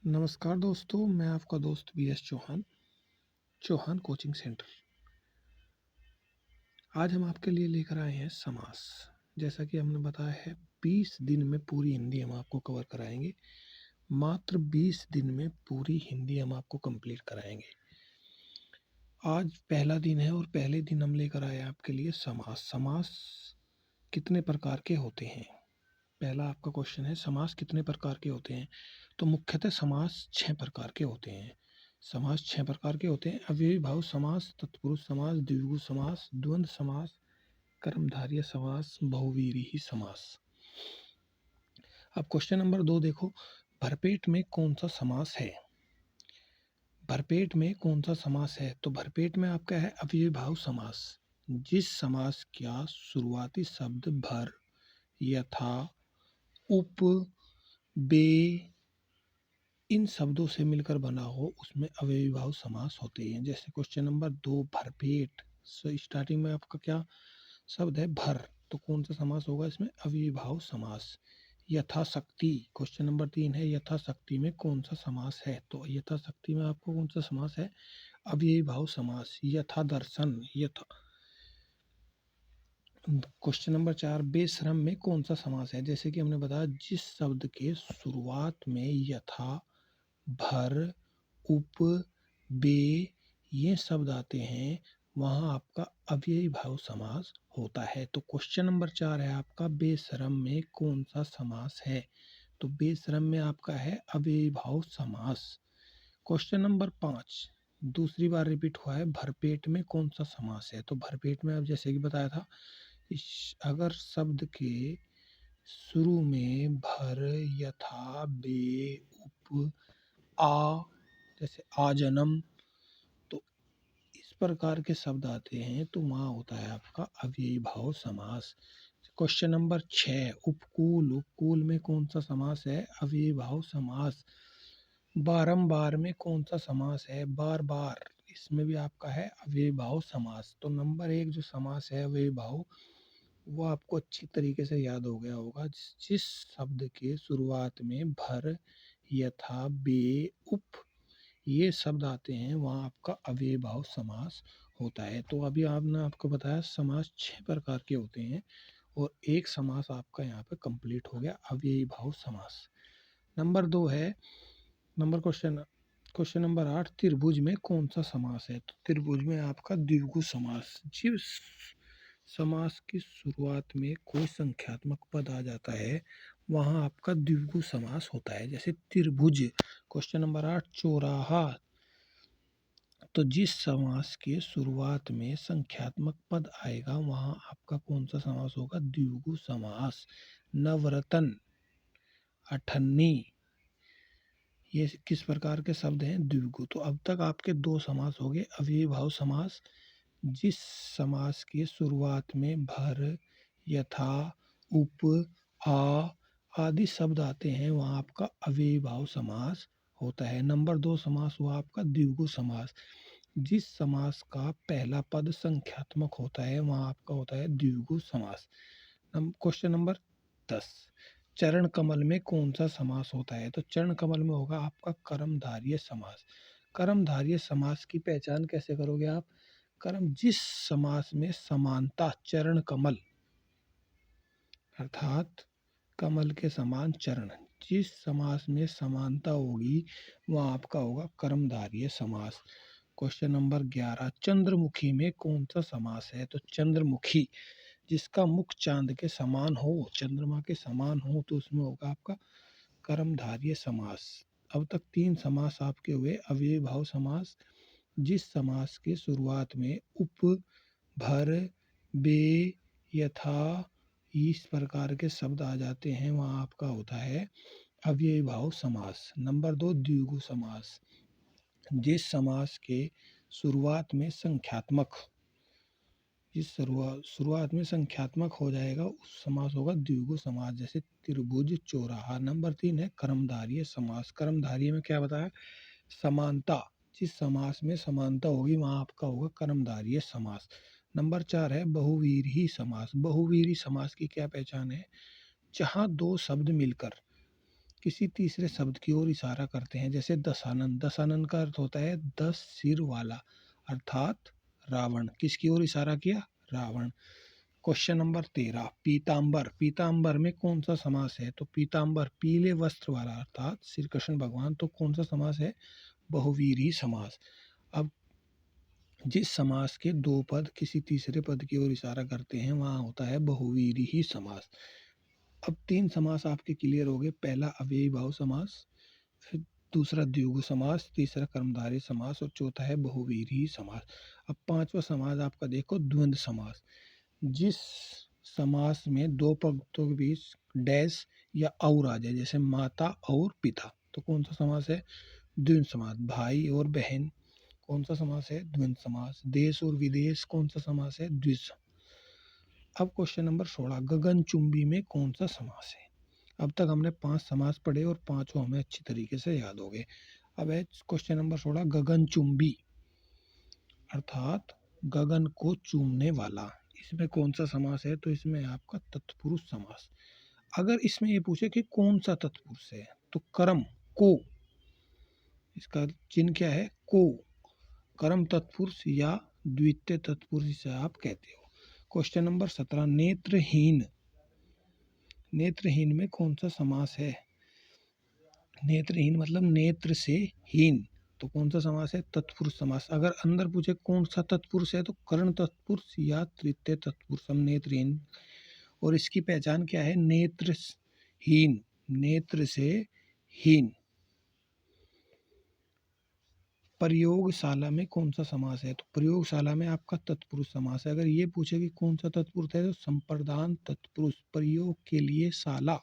नमस्कार दोस्तों, मैं आपका दोस्त B S. Chauhan, Chauhan coaching centre. आज हम आपके लिए लेकर आए हैं समास। जैसा कि हमने बताया है 20 दिन में पूरी हिंदी हम आपको कवर कराएंगे। मात्र 20 दिन में पूरी हिंदी हम आपको कंप्लीट कराएंगे। आज पहला दिन है और पहले दिन हम लेकर आए हैं आपके लिए समास। समास कितने प्रकार के होते हैं? पहला आपका क्वेश्चन है, समास कितने प्रकार के होते हैं? तो मुख्यतः समास 6 प्रकार के होते हैं। समास 6 प्रकार के होते हैं। अव्ययी भाव समास, तत्पुरुष समास, द्विगु समास, द्वंद्व समास, कर्मधारय समास, बहुव्रीहि समास। अब क्वेश्चन नंबर 2 देखो, भरपेट में कौन सा समास है? भरपेट में कौन सा समास है? तो भरपेट में आपका है अव्ययी भाव समास। जिस समास का शुरुआती शब्द भर, यथा, उप, बे इन शब्दों से मिलकर बना हो उसमें अव्ययी भाव समास होते हैं। जैसे क्वेश्चन नंबर 2 भरपेट, स्टार्टिंग में आपका क्या शब्द है? भर, तो कौन सा समास होगा इसमें? अव्ययी भाव समास। यथाशक्ति, क्वेश्चन नंबर 3 है यथाशक्ति में कौन सा समास है? तो यथाशक्ति में आपको कौन सा समास है? अव्ययी भाव समास। यथादर्शन, क्वेश्चन नंबर 4 बेशरम में कौन सा समास है? जैसे कि हमने बताया जिस शब्द के शुरुआत में यथा, भर, उप, बे ये शब्द आते हैं वहाँ आपका अव्ययी भाव समास होता है। तो क्वेश्चन नंबर 4 है आपका बेशरम में कौन सा समास है? तो बेशरम में आपका है अव्ययी भाव समास। क्वेश्चन नंबर 5 दूसरी बार रिपीट हुआ है, भरपेट में कौन सा समास है? तो भरपेट में अब जैसे कि बताया था, अगर शब्द के शुरू में भर, यथा, बे, उप, आ जैसे आजन्म तो इस प्रकार के शब्द आते हैं तो वहाँ होता है आपका अव्ययी भाव समास। क्वेश्चन नंबर 6 उपकूल, उपकूल में कौन सा समास है? अव्ययी भाव समास। बारंबार में कौन सा समास है? बार बार, इसमें भी आपका है अव्ययी भाव समास। तो नंबर 1 जो समास है अव्ययी भाव वो आपको अच्छी तरीके से याद हो गया होगा। जिस शब्द के शुरुआत में भर, यथा, बे, उप ये शब्द आते हैं वहाँ आपका अव्ययी भाव समास होता है। तो अभी आपने आपको बताया समास 6 प्रकार के होते हैं और एक समास आपका यहाँ पे कंप्लीट हो गया, अव्ययी भाव समास। नंबर 2 है क्वेश्चन नंबर 8 त्रिभुज में कौन सा समास है? तो त्रिभुज में आपका द्विगु समास। जिस समास की शुरुआत में कोई संख्यात्मक पद आ जाता है वहाँ आपका द्विगु समास होता है। जैसे त्रिभुज, क्वेश्चन नंबर 8 चौराहा, तो जिस समास के शुरुआत में संख्यात्मक पद आएगा वहाँ आपका कौन सा समास होगा? द्विगु समास। नवरत्न, अठन्नी ये किस प्रकार के शब्द हैं? द्विगु। तो अब तक आपके 2 समास हो गए अव्ययी भाव समास। जिस समास की शुरुआत में भर, यथा, उप, आ आदि शब्द आते हैं वहाँ आपका अव्ययी भाव समास होता है। नंबर 2 समास हुआ आपका द्विगु समास। जिस समास का पहला पद संख्यात्मक होता है वहाँ आपका होता है द्विगु समास। क्वेश्चन नंबर 10 चरण कमल में कौन सा समास होता है? तो चरण कमल में होगा आपका कर्मधारय समास। कर्मधारय समास की पहचान कैसे करोगे आप? जिस समास में समानता, चरण कमल अर्थात कमल के समान चरण, जिस समास में समानता होगी वह आपका होगा कर्मधारय समास। क्वेश्चन नंबर 11 चंद्रमुखी में कौन सा समास है? तो चंद्रमुखी जिसका मुख चांद के समान हो, चंद्रमा के समान हो तो उसमें होगा आपका कर्मधारय समास। अब तक 3 समास आपके हुए अव्ययी भाव समास। जिस समास के शुरुआत में उप, भर, बे, यथा इस प्रकार के शब्द आ जाते हैं वहाँ आपका होता है अव्ययी भाव समास। नंबर 2 द्विगु समास। जिस समास के शुरुआत में संख्यात्मक, जिस शुरुआत में संख्यात्मक हो जाएगा उस समास होगा द्विगु समास। जैसे त्रिभुज, चौराहा। नंबर 3 है कर्मधारय समास। कर्मधारय में क्या बताया? समानता, जिस समास में समानता होगी वहाँ आपका होगा कर्मधारय समास। नंबर 4 है बहुव्रीहि समास। बहुव्रीहि समास की क्या पहचान है? जहाँ 2 शब्द मिलकर किसी तीसरे शब्द की ओर इशारा करते हैं, जैसे दशानन। दशानन का अर्थ होता है 10 सिर वाला, अर्थात रावण। किसकी ओर इशारा किया? रावण। क्वेश्चन नंबर 13, पीतांबर। पीतांबर में कौन सा समास है? तो पीतांबर पीले वस्त्र वाला, अर्थात श्री कृष्ण भगवान। तो कौन सा समास है? बहुवीरी समास। अब जिस समास के दो पद किसी तीसरे पद की ओर इशारा करते हैं वहां होता है बहुवीरी ही समास। अब 3 समास आपके क्लियर हो गए। पहला अव्ययी भाव समास, फिर दूसरा द्विगु समास, तीसरा कर्मधारय समास और चौथा है बहुवीरी समास। अब 5वां समास आपका देखो, द्वंद्व समास। जिस समास में दो पंक्तियों के बीच डैश या और आ जाए, जैसे माता और पिता, तो कौन सा समास है? द्वंद्व समास। भाई और बहन, कौन सा समास है? द्वंद्व समास। देश और विदेश, कौन सा समास है? द्विज। अब क्वेश्चन नंबर 16, गगनचुंबी में कौन सा समास है? अब तक हमने 5 समास पढ़े और पांचों हमें अच्छी तरीके से याद हो गए। अब है क्वेश्चन नंबर 16, गगनचुंबी अर्थात गगन को चूमने वाला। इसमें कौन सा समास है? तो इसमें आपका तत्पुरुष समास। अगर इसमें ये पूछे कि कौन सा तत्पुरुष है, तो कर्म को, इसका चिन्ह क्या है? को। कर्म तत्पुरुष या द्वितीय तत्पुरुष से आप कहते हो। क्वेश्चन नंबर 17, नेत्रहीन। नेत्रहीन में कौन सा समास है? नेत्रहीन मतलब नेत्र से हीन, तो कौन सा समास है? तत्पुरुष समास। अगर अंदर पूछे कौन सा तत्पुरुष है, तो कर्ण तत्पुरुष या तृतीय तत्पुरुष। हम नेत्रहीन, और इसकी पहचान क्या है? नेत्रहीन, नेत्र से हीन। प्रयोगशाला में कौन सा समास है? तो प्रयोगशाला में आपका तत्पुरुष समास है। अगर ये पूछे कि कौन सा तत्पुरुष है, तो संप्रदान तत्पुरुष। प्रयोग के लिए शाला,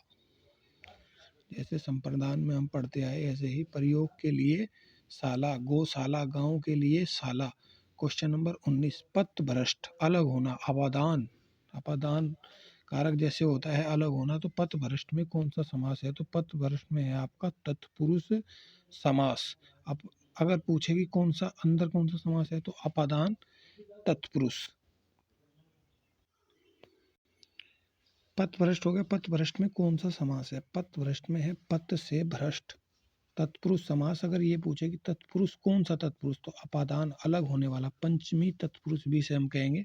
जैसे संप्रदान में हम पढ़ते आए, ऐसे ही प्रयोग के लिए शाला। गौशाला, गांव के लिए शाला। क्वेश्चन नंबर 19, पथभ्रष्ट, अलग होना, अपादान। अपादान कारक जैसे होता है अलग होना, तो पथभ्रष्ट में कौन सा समास है? तो पथभ्रष्ट में है आपका तत्पुरुष समास। अब अगर पूछे कि कौन सा अंदर कौन सा समास है, तो अपादान तत्पुरुष। पथभ्रष्ट हो गया। पथभ्रष्ट में कौन सा समास है? पथभ्रष्ट में है पथ से भ्रष्ट, तत्पुरुष समास। अगर ये पूछे कि तत्पुरुष कौन सा तत्पुरुष, तो अपादान, अलग होने वाला। पंचमी तत्पुरुष भी से हम कहेंगे,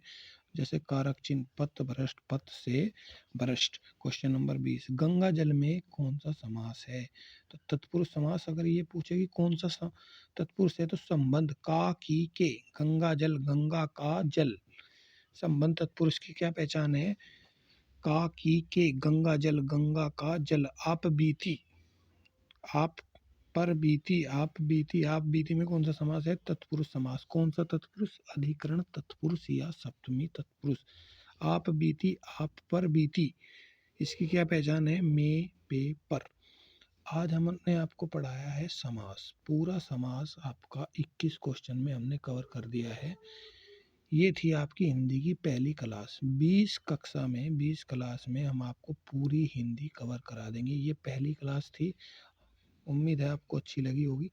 जैसे कारक चिन्ह, पथ भ्रष्ट, पथ से भ्रष्ट। क्वेश्चन नंबर 20, गंगा जल में कौन सा समास है? तो तत्पुरुष समास। अगर ये पूछे कि कौन सा तत्पुरुष है, तो संबंध, का की के, गंगा जल, गंगा का जल। संबंध तत्पुरुष की क्या पहचान है? का की के, गंगा जल, गंगा का जल। आप बीती, आप पर बीती, आप बीती। आप बीती में कौन सा समास है? तत्पुरुष समास। कौन सा तत्पुरुष? अधिकरण तत्पुरुष या सप्तमी तत्पुरुष। आप बीती, आप पर बीती, इसकी क्या पहचान है? में, पे, पर। आज हमने आपको पढ़ाया है समास। पूरा समास आपका 21 क्वेश्चन में हमने कवर कर दिया है। ये थी आपकी हिंदी की पहली क्लास। 20 कक्षा में, 20 क्लास में हम आपको पूरी हिंदी कवर करा देंगे। ये पहली क्लास थी, उम्मीद है आपको अच्छी लगी होगी।